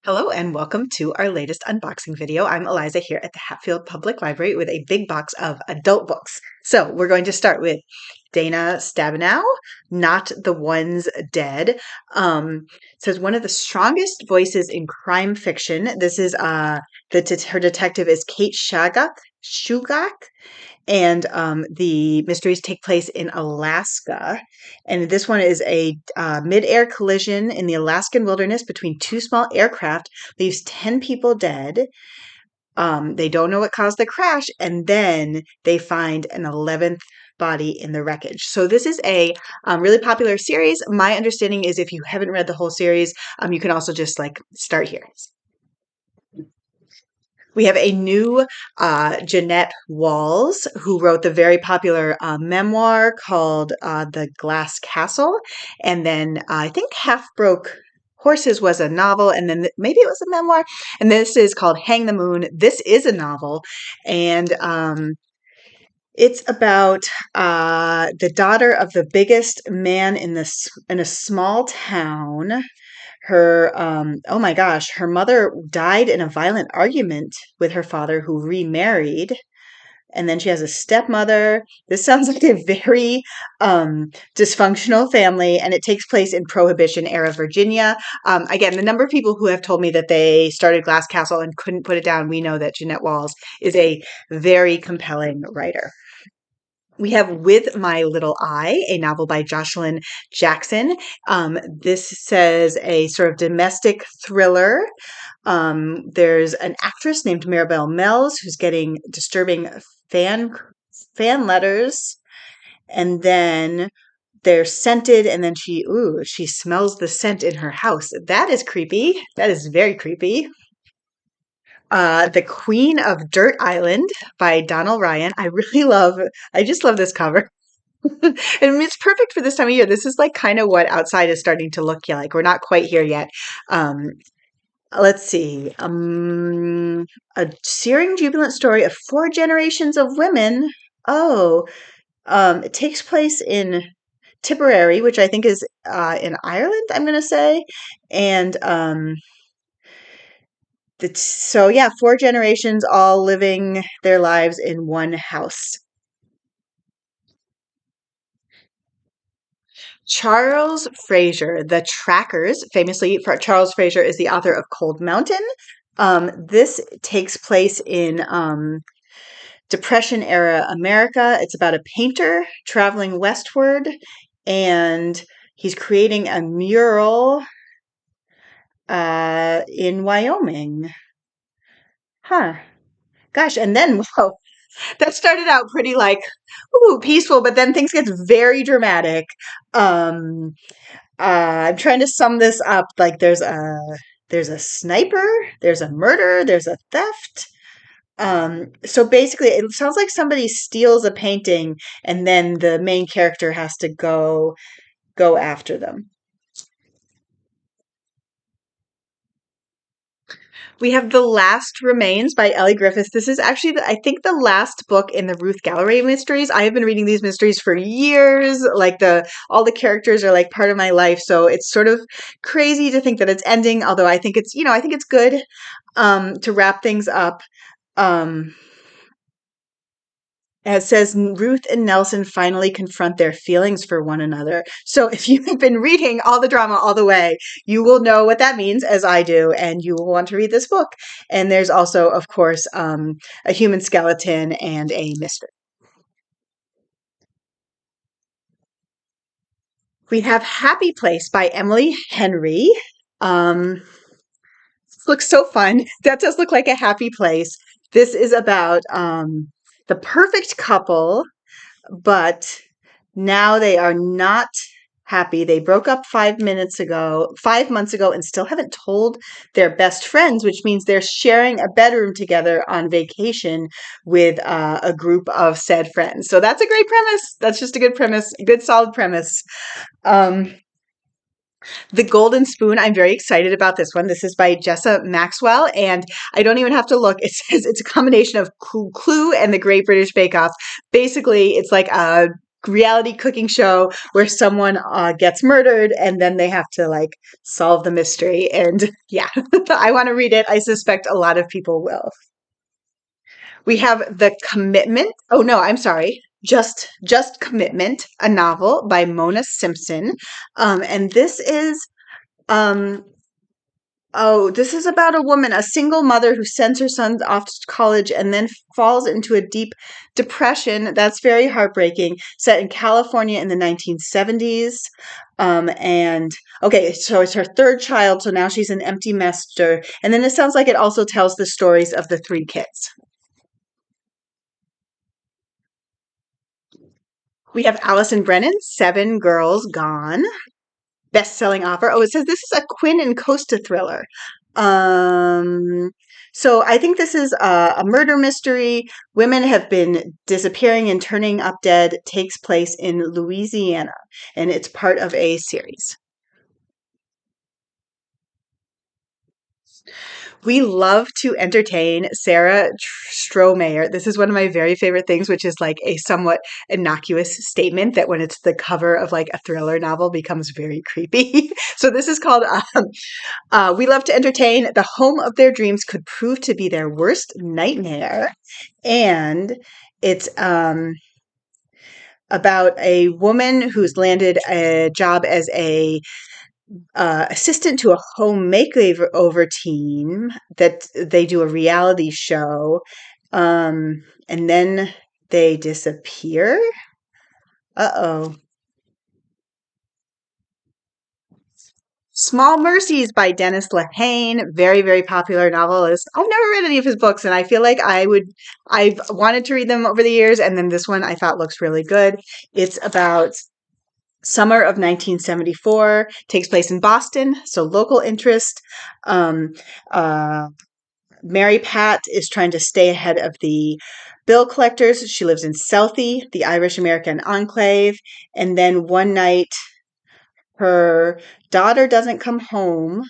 Hello and welcome to our latest unboxing video. I'm Eliza here at the Hatfield Public Library with a big box of adult books. So we're going to start with Dana Stabenow, Not the Ones Dead. It says one of the strongest voices in crime fiction. This is her detective is Kate Shugak, and the mysteries take place in Alaska. And this one is a mid-air collision in the Alaskan wilderness between two small aircraft leaves 10 people dead. They don't know what caused the crash, and then they find an 11th body in the wreckage. So this is a really popular series. My understanding is if you haven't read the whole series, you can also just start here. We have a new Jeannette Walls, who wrote the very popular memoir called The Glass Castle. And then I think Half Broke Horses was a novel, and then maybe it was a memoir. And this is called Hang the Moon. This is a novel. And it's about the daughter of the biggest man in a small town. Her oh my gosh, her mother died in a violent argument with her father, who remarried, and then she has a stepmother. This sounds like a very dysfunctional family, and it takes place in Prohibition era Virginia. Again, the number of people who have told me that they started Glass Castle and couldn't put it down, we know that Jeannette Walls is a very compelling writer. We have With My Little Eye, a novel by Joshilyn Jackson. This says a sort of domestic thriller. There's an actress named Maribel Mells who's getting disturbing fan letters, and then they're scented, and then she smells the scent in her house. That is creepy. That is very creepy. The Queen of Dirt Island by Donal Ryan. I just love this cover. And it's perfect for this time of year. This is like kind of what outside is starting to look like. We're not quite here yet. Let's see. A searing, jubilant story of 4 generations of women. Oh, it takes place in Tipperary, which I think is in Ireland, I'm going to say. And so yeah, 4 generations all living their lives in one house. Charles Frazier, The Trackers. Famously, Charles Frazier is the author of Cold Mountain. This takes place in Depression era America. It's about a painter traveling westward, and he's creating a mural in Wyoming. Huh. Gosh, and then, whoa, that started out pretty peaceful, but then things get very dramatic. I'm trying to sum this up. Like there's a sniper, there's a murder, there's a theft. So basically it sounds like somebody steals a painting and then the main character has to go after them. We have The Last Remains by Elly Griffiths. This is actually, I think, the last book in the Ruth Galloway mysteries. I have been reading these mysteries for years. All the characters are like part of my life, so it's sort of crazy to think that it's ending. Although I think it's good to wrap things up. It says Ruth and Nelson finally confront their feelings for one another. So if you have been reading all the drama all the way, you will know what that means, as I do, and you will want to read this book. And there's also, of course, a human skeleton and a mystery. We have Happy Place by Emily Henry. This looks so fun. That does look like a happy place. This is about the perfect couple, but now they are not happy. They broke up 5 months ago, and still haven't told their best friends, which means they're sharing a bedroom together on vacation with a group of said friends. So that's a great premise. That's just a good premise, a good solid premise. The Golden Spoon, I'm very excited about this one. This is by Jessa Maxwell, and I don't even have to look. It says it's a combination of Clue and the Great British Bake Off. Basically, it's like a reality cooking show where someone gets murdered and then they have to like solve the mystery. And yeah, I want to read it. I suspect a lot of people will. We have The Commitment. Oh no, I'm sorry. Just Commitment, a novel by Mona Simpson. And this is um this is about a woman, a single mother who sends her sons off to college and then falls into a deep depression. That's very heartbreaking. Set in California in the 1970s. And okay, so it's her third child, so now she's an empty nester. And then it sounds like it also tells the stories of the three kids. We have Allison Brennan, Seven Girls Gone, best-selling author. Oh, it says this is a Quinn and Costa thriller. Um, so I think this is a murder mystery. Women have been disappearing and turning up dead. Takes place in Louisiana, and it's part of a series. We love to entertain Sarah Strohmeyer. This is one of my very favorite things, which is like a somewhat innocuous statement that when it's the cover of like a thriller novel becomes very creepy. So this is called We Love to Entertain. The home of their dreams could prove to be their worst nightmare. And it's about a woman who's landed a job as a assistant to a home makeover team that they do a reality show, and then they disappear. Uh-oh. Small Mercies by Dennis Lehane, very, very popular novelist. I've never read any of his books, and I feel like I've wanted to read them over the years, and then this one I thought looks really good. It's about summer of 1974, takes place in Boston, so local interest. Um, uh, Mary Pat is trying to stay ahead of the bill collectors. She lives in Southie, the Irish American enclave, and then one night her daughter doesn't come home,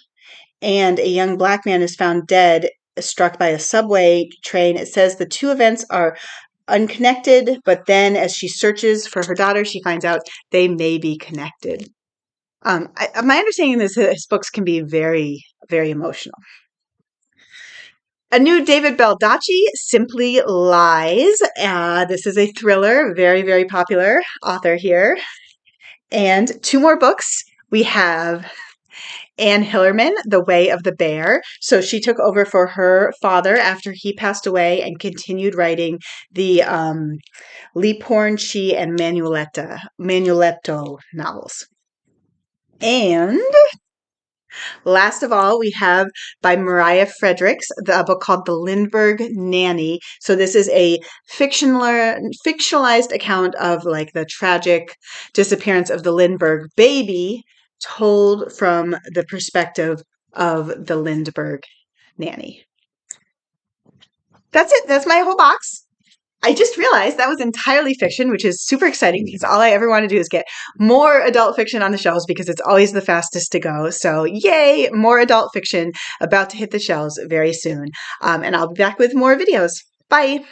and a young black man is found dead, struck by a subway train. It says the two events are unconnected, but then as she searches for her daughter, she finds out they may be connected. My understanding is that his books can be very, very emotional. A new David Baldacci, Simply Lies. This is a thriller, very, very popular author here. And two more books. We have Anne Hillerman, The Way of the Bear. So she took over for her father after he passed away and continued writing the Leaphorn, She, and Manueletto novels. And last of all, we have by Mariah Fredericks, a book called The Lindbergh Nanny. So this is a fictionalized account of like the tragic disappearance of the Lindbergh baby, told from the perspective of the Lindbergh nanny. That's it. That's my whole box. I just realized that was entirely fiction, which is super exciting because all I ever want to do is get more adult fiction on the shelves because it's always the fastest to go. So yay, more adult fiction about to hit the shelves very soon. And I'll be back with more videos. Bye.